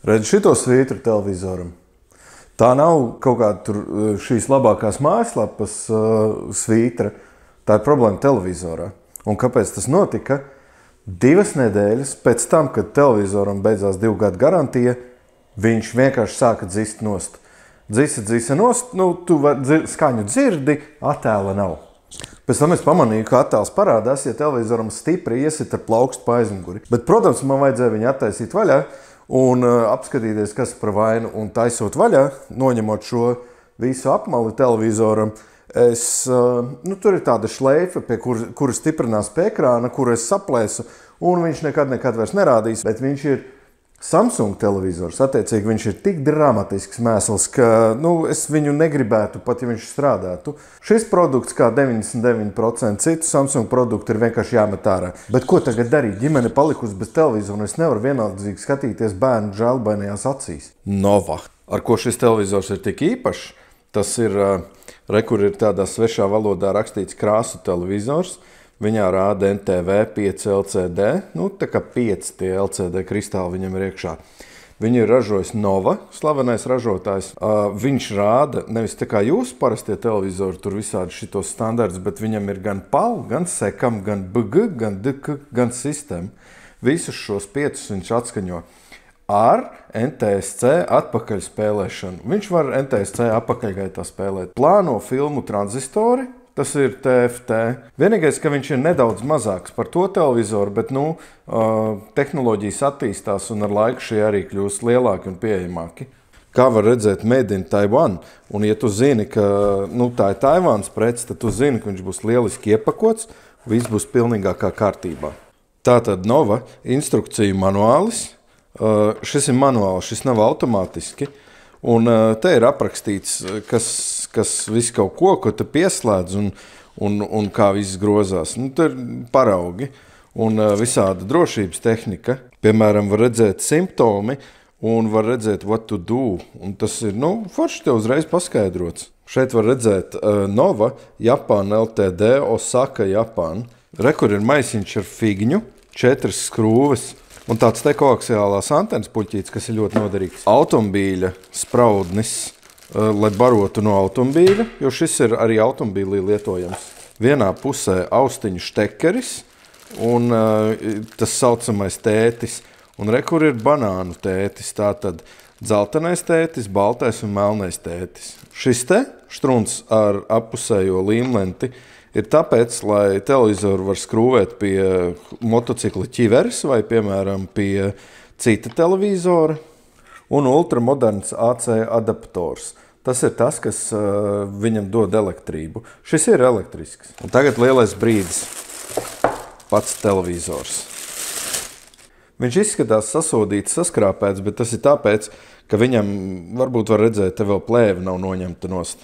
Redz šito svītru televizoram. Tā nav kaut kāda tur šīs labākās mājaslapas svītra. Tā ir problēma televizorā. Un kāpēc tas notika? 2 nedēļas pēc tam, kad televizoram beidzās 2 gadu garantija, viņš vienkārši sāka dzist nost. Dzisa nost, tu skaņu dzirdi, attēla nav. Pēc tam es pamanīju, ka attēls parādās, ja televizoram stipri iesit ar plaukstu pa aizmuguri. Bet, protams, man vajadzēja viņu attaisīt vaļā un apskatīties, kas par vainu, un taisot vaļā, noņemot šo visu apmali televizoram. Tur ir tāda šleifa, pie kura stiprinās pie ekrāna, kuru es saplēsu, un viņš nekad vairs nerādīs, bet viņš ir Samsung televizors. Attiecīgi viņš ir tik dramatisks mēsls, ka es viņu negribētu, pat ja viņš strādātu. Šis produkts, kā 99% citu Samsung produktu, ir vienkārši jāmet ārā. Bet ko tagad darīt? Ģimene palikusi bez televizora, un es nevaru vienaldzīgi skatīties bērnu žēlbainajās acīs. Nova. Ar ko šis televizors ir tik īpašs? Tas ir, kur ir tādā svešā valodā rakstīts krāsu televizors. Viņā rāda NTV 5 LCD, tā kā 5 tie LCD kristāli viņam ir iekšā. Viņu ir ražojis Nova, slavenais ražotājs. Viņš rāda, nevis tā kā jūs parastie televizori, tur visādi šitos standarts, bet viņam ir gan PAL, gan SECAM, gan BG, gan DK, gan System. Visus šos 5 viņš atskaņo ar NTSC atpakaļ spēlēšanu. Viņš var NTSC atpakaļgaitā spēlēt. Plāno filmu tranzistori. Tas ir TFT. Vienīgais, ka viņš ir nedaudz mazāks par to televizoru, bet tehnoloģijas attīstās un ar laiku šie arī kļūst lielāki un pieejamāki. Kā var redzēt, made in Taiwan. Un ja tu zini, ka tā ir Taivānas prece, tad tu zini, ka viņš būs lieliski iepakots, viss būs pilnīgākā kārtībā. Tātad Nova instrukciju manuālis. Šis ir manuāls, šis nav automātiski. Un te ir aprakstīts, kas visu kaut ko tu pieslēdz un kā viss grozās. Te ir paraugi un visāda drošības tehnika. Piemēram, var redzēt simptomi un var redzēt what to do. Un tas ir, forši tev uzreiz paskaidrots. Šeit var redzēt Nova, Japāna LTD, Osaka, Japāna. Kur ir maisiņš ar figņu, 4 skrūves. Un tāds te koaksiālās antenas puķītes, kas ir ļoti noderīgs. Automobīļa spraudnis, lai barotu no automobīļa, jo šis ir arī automobīlī lietojams. Vienā pusē austiņu štekeris un tas saucamais tētis. Un kur ir banānu tētis, tātad dzeltenais tētis, baltais un melnais tētis. Šis te štruns ar appusējo līmlenti ir tāpēc, lai televizoru var skrūvēt pie motocikla ķiveres vai, piemēram, pie cita televizora. Un ultramoderns AC adaptors. Tas ir tas, kas viņam dod elektrību. Šis ir elektrisks. Un tagad lielais brīdis. Pats televizors. Viņš izskatās sasodīts, saskrāpēts, bet tas ir tāpēc, ka viņam varbūt var redzēt, te vēl plēve nav noņemta nost.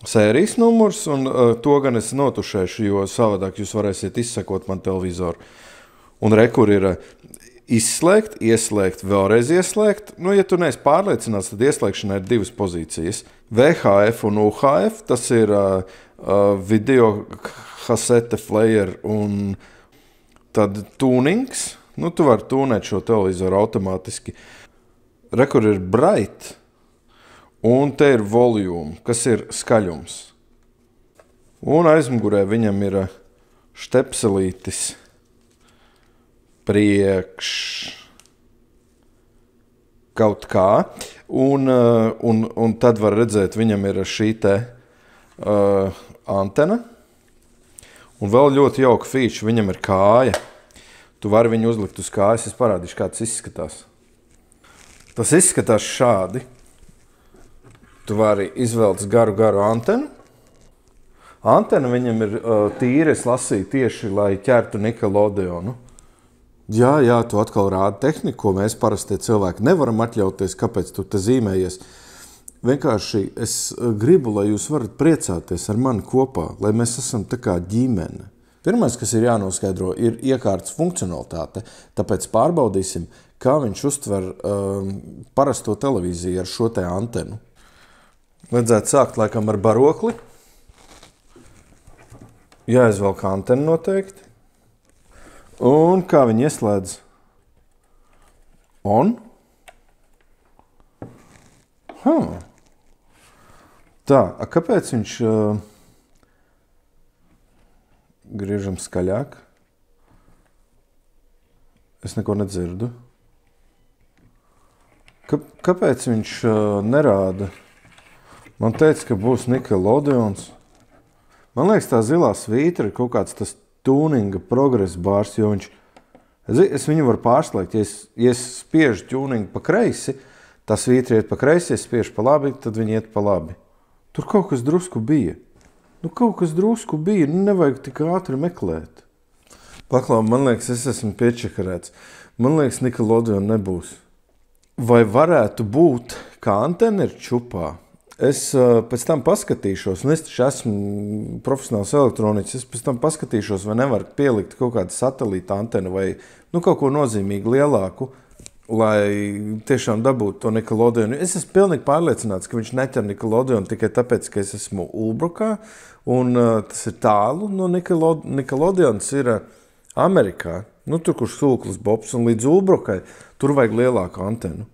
Sērijas numurs, un to gan es notušēšu, jo savādāk jūs varēsiet izsekot man televizoru. Un kur ir izslēgt, ieslēgt, vēlreiz ieslēgt. Ja tu neesi pārliecināts, tad ieslēgšanai ir 2 pozīcijas. VHF un UHF, tas ir video kasete player un tad tunings. Tu vari tūnēt šo televizoru automātiski. Kur ir bright. Un te ir volume, kas ir skaļums. Un aizmugurē viņam ir štepselītis priekš kaut kā. Un tad var redzēt, viņam ir šī te antena. Un vēl ļoti jauka feature, viņam ir kāja. Tu vari viņu uzlikt uz kājas, es parādīšu, kā tas izskatās. Tas izskatās šādi. Tu vari izvēlēt garu antenu. Antena viņam ir tīra, es lasīju tieši, lai ķertu Nickelodeonu. Jā, tu atkal rādi tehniku, ko mēs parastie cilvēki nevaram atļauties, kāpēc tu te zīmējies. Vienkārši es gribu, lai jūs varat priecāties ar mani kopā, lai mēs esam tā kā ģimene. Pirmais, kas ir jānoskaidro, ir iekārtas funkcionalitāte, tāpēc pārbaudīsim, kā viņš uztver parasto televīziju ar šo te antenu. Vajadzētu sākt laikam ar barokli. Jāizvelk antena noteikti. Un kā viņi ieslēdz? On. Tā, kāpēc viņš griežam skaļāk? Es neko nedzirdu. Kāpēc viņš nerāda? Man teica, ka būs Nickelodeons. Man liekas, tā zilā svītra ir kaut kāds tas tuninga progresa bārs, jo es viņu varu pārslēgt. Ja es spiežu tuningu pa kreisi, tā svītra iet pa kreisi, ja es spiežu pa labi, tad viņi iet pa labi. Tur kaut kas drusku bija. Nevajag tik ātri meklēt. Paklau, man liekas, es esmu piečakarēts. Man liekas, Nickelodeon nebūs. Vai varētu būt, kā antena ir čupā? Es pēc tam paskatīšos, un es taču esmu profesionāls elektroniķis, es pēc tam paskatīšos, vai nevar pielikt kaut kādu satelīta antenu vai kaut ko nozīmīgi lielāku, lai tiešām dabūtu to Nickelodeon. Es esmu pilnīgi pārliecināts, ka viņš neķer Nickelodeon tikai tāpēc, ka es esmu Ulbrukā, un tas ir tālu no Nickelodeons ir Amerikā, tur, kur Sūklis Bobs, un līdz Ulbrukai, tur vajag lielāku antenu.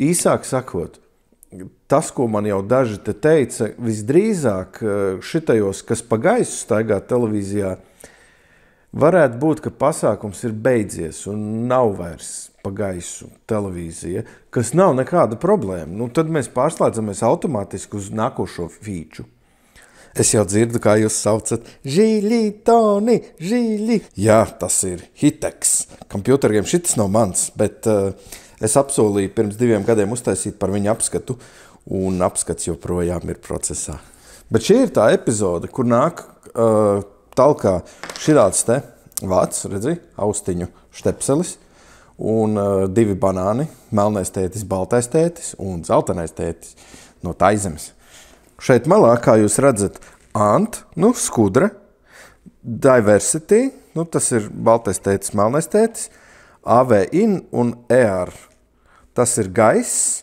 Īsāk sakot, tas, ko man jau daži te teica, visdrīzāk šitajos, kas pa gaisu staigā televīzijā, varētu būt, ka pasākums ir beidzies un nav vairs pa gaisu televīzija, kas nav nekāda problēma. Tad mēs pārslēdzamies automātiski uz nākošo fīču. Es jau dzirdu, kā jūs saucat Žīlītoni, Žīlī. Jā, tas ir Hiteks. Kompjuteriem šitas nav mans, bet es apsolīju pirms 2 gadiem uztaisīt par viņu apskatu, un apskats joprojām ir procesā. Bet šī ir tā epizode, kur nāk talkā šidāds te vācs, redzi, austiņu štepselis, un 2 banāni, melnais tētis, baltais tētis un zeltenais tētis no Taizemes. Šeit malā, kā jūs redzat, skudra, diversity, tas ir baltais tētis, melnais tētis, AV-in un ER. Tas ir gaiss.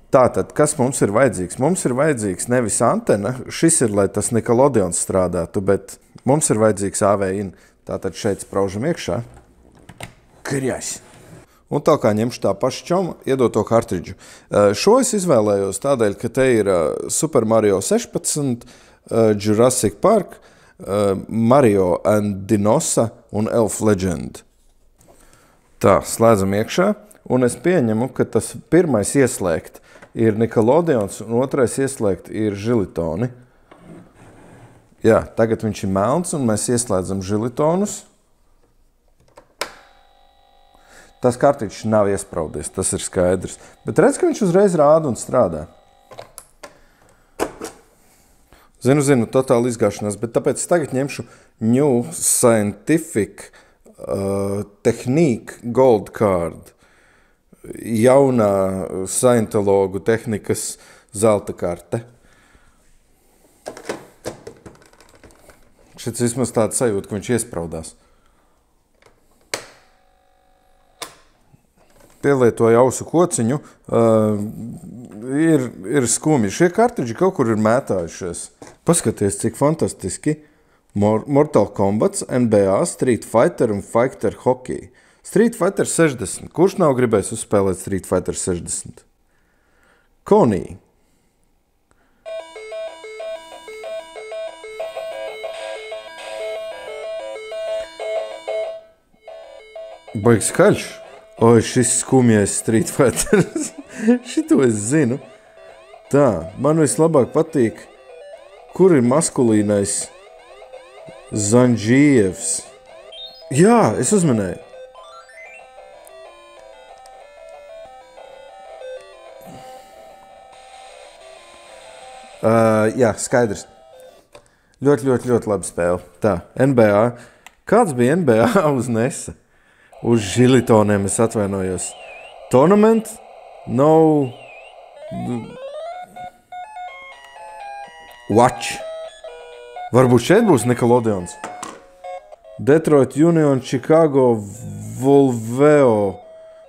Tātad, kas mums ir vajadzīgs? Mums ir vajadzīgs nevis antena, šis ir, lai tas Nickelodeons strādātu, bet mums ir vajadzīgs AV-in. Tātad šeit spraužam iekšā. Krjais. Un tā kā ņemšu tā paša čoma, iedoto kartridžu. Šo es izvēlējos tādēļ, ka te ir Super Mario 16, Jurassic Park, Mario and Dinosa un Elf Legend. Tā, slēdzam iekšā, un es pieņemu, ka tas pirmais ieslēgt ir Nickelodeons, un otrais ieslēgt ir Žilitoni. Jā, tagad viņš ir melns, un mēs ieslēdzam Žilitonus. Tas kartiņš nav iespraudies, tas ir skaidrs. Bet redz, ka viņš uzreiz rāda un strādā. Zinu, totāli izgāšanās, bet tāpēc es tagad ņemšu New Scientific Technique Gold Card. Jaunā scientologu tehnikas zelta karte. Šis vismaz tāds sajūta, ka viņš iespraudās. Pielietoju ausu kociņu, ir skumji. Šie kartiģi kaut kur ir mētājušies. Paskaties, cik fantastiski. Mortal Kombat, NBA, Street Fighter un Fighter Hockey. Street Fighter 60. Kurš nav gribējis uzspēlēt Street Fighter 60? Konī. Baigs skaļš. Oi, šis skumjais Street Fighter. Šito es zinu. Tā, man vislabāk patīk, kur ir maskulīnais Zanģievs. Jā, es uzmanēju. Jā, skaidrs. Ļoti labi spēle. Tā, NBA. Kāds bija NBA uz Nesa? Uz Žilitoniem es atvainojos. Tournament? No. Watch. Varbūt šeit būs Nickelodeons. Detroit Union, Chicago, Volveo,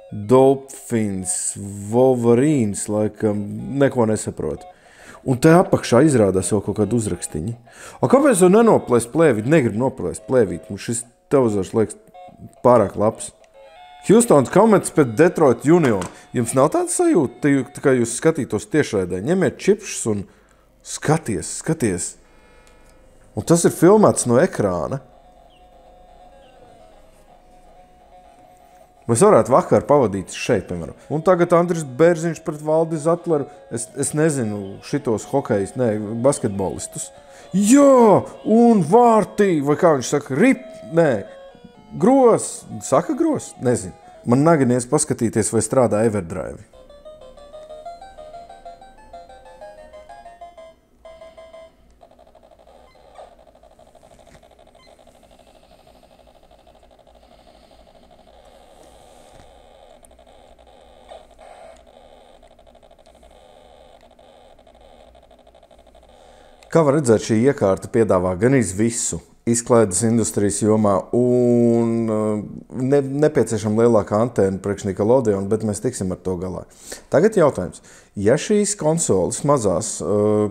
Dolphins, Wolverines, laikam, neko nesaprotu. Un te apakšā izrādās jau kaut kādu uzrakstiņu. O kāpēc tu nenoplēst plēvīt? Negribu noplēst plēvīt. Mums šis televizors liekas pārāk labs. Houstons Comets pret Detroit Union. Jums nav tāda sajūta, tā kā jūs skatītos tiešraidē. Ņemiet čipšus un skaties. Un tas ir filmēts no ekrāna. Mēs varētu vakar pavadīt šeit, piemēram. Un tagad Andris Bērziņš pret Valdi Zatleru. Es nezinu šitos hokejus, basketbolistus. Jā, un vārtī, vai kā viņš saka, gros. Saka gros? Nezinu. Man naganies paskatīties, vai strādā Everdrive. Kā var redzēt, šī iekārta piedāvā gan visu izklaides industrijas jomā un nepieciešama lielākā antēna priekš Nickelodeon, bet mēs tiksim ar to galā. Tagad jautājums. Ja šīs konsoles mazās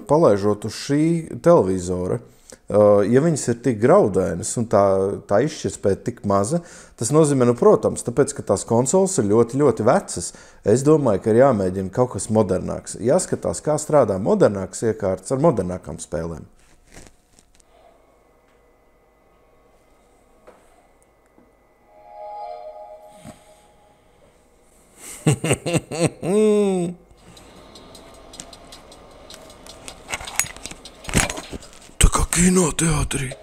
palaižot uz šī televizora, ja viņas ir tik graudainas un tā izšķirtspēja tik maza, tas nozīmē, protams, tāpēc, ka tās konsoles ir ļoti, ļoti vecas. Es domāju, ka ir jāmēģina kaut kas modernāks. Jāskatās, kā strādā modernākas iekārtas ar modernākām spēlēm. Tā kā kinoteātrī.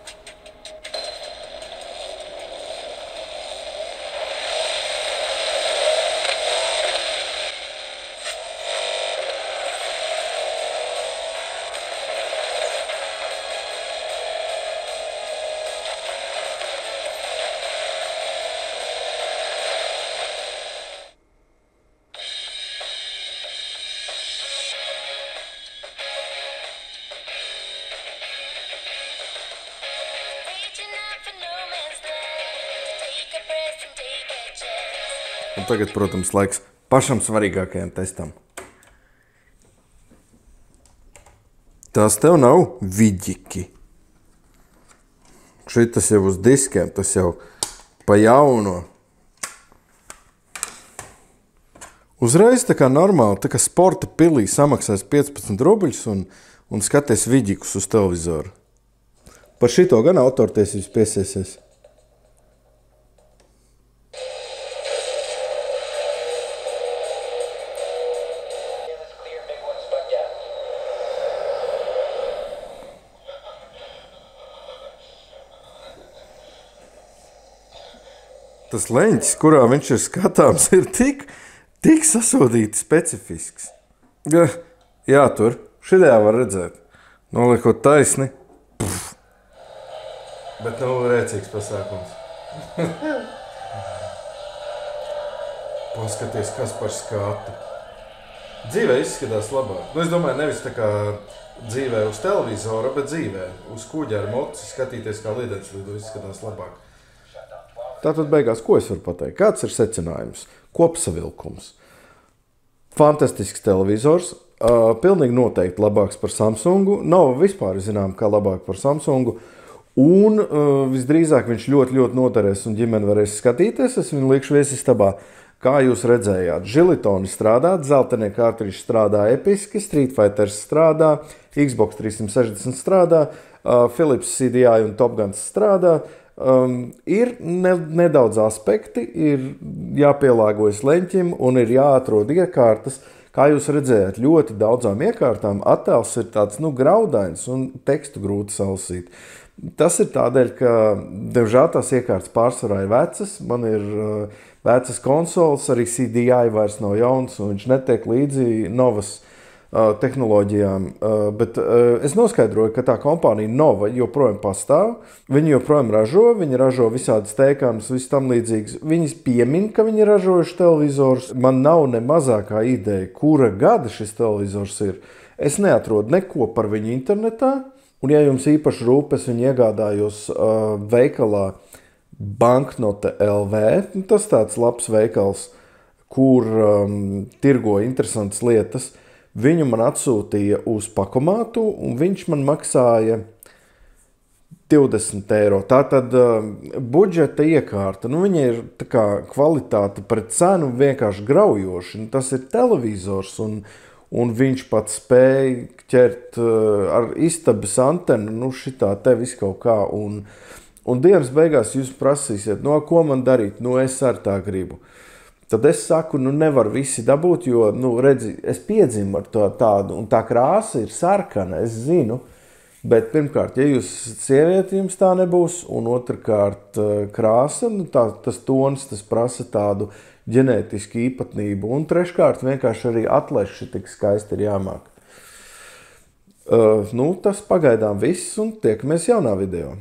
Un tagad, protams, laiks pašam svarīgākajam testam. Tās tev nav viģiki. Šitas jau uz diskiem, tas jau pa jauno. Uzreiz tā kā normāli, tā kā sporta pilī samaksās 15 rubļus un skaties viģikus uz televizoru. Par šito gan autortiesības piesiesies. Tas leņķis, kurā viņš ir skatāms, ir tik sasodīti specifisks. Jā, tur. Šitā var redzēt. Noliekot taisni. Bet rēcīgs pasākums. Paskaties, kas par skatu. Dzīvē izskatās labāk. Es domāju, nevis tā kā dzīvē uz televizora, bet dzīvē uz kuģa ar moci skatīties, kā lidenslido izskatās labāk. Tātad beigās, ko es varu pateikt? Kāds ir secinājums? Kopsavilkums. Fantastisks televizors, pilnīgi noteikti labāks par Samsungu. Nav vispār zinām, kā labāk par Samsungu. Un visdrīzāk viņš ļoti, ļoti noderēs un ģimene varēs skatīties. Es viņu liekšu viesistabā. Kā jūs redzējāt, žilitoni strādā, dzeltenie kārtriši strādā episki, Street Fighters strādā, Xbox 360 strādā, Philips CDI un Top Guns strādā. Ir nedaudz aspekti, ir jāpielāgojas leņķim un ir jāatrod iekārtas. Kā jūs redzējāt, ļoti daudzām iekārtām attēls ir tāds graudains un tekstu grūti salasīt. Tas ir tādēļ, ka, diemžēl, tās iekārtas pārsvarā ir vecas. Man ir vecas konsoles, arī CDI vairs nav jauns un viņš netiek līdzi novas tehnoloģijām, bet es noskaidroju, ka tā kompānija Nova joprojām pastāv, viņi joprojām viņi ražo visādas tēkāmas, viss tam līdzīgas. Viņi piemin, ka viņi ražojuši televizors. Man nav ne mazākā ideja, kura gada šis televizors ir. Es neatrodu neko par viņu internetā, un ja jums īpaši rūpes, viņi iegādājos veikalā Banknote LV, tas tāds labs veikals, kur tirgo interesantas lietas. Viņu man atsūtīja uz pakomātu, un viņš man maksāja 20 eiro. Tātad budžeta iekārta, viņai ir tā kā kvalitāte pret cenu vienkārši graujoši. Tas ir televizors, un viņš pat spēj ķert ar istabas antenu, šitā te visu kaut kā. Un dienas beigās jūs prasīsiet, ko man darīt, es ar tā gribu. Tad es saku, nevar visi dabūt, jo, redzi, es piedzimu ar tādu, un tā krāsa ir sarkana, es zinu. Bet pirmkārt, ja jūs esat sievieti, jums tā nebūs, un otrkārt krāsa, tas tons, tas prasa tādu ģenētisku īpatnību, un treškārt vienkārši arī atleši tik skaisti ir jāmāk. Tas pagaidām viss, un tiekamies jaunā video.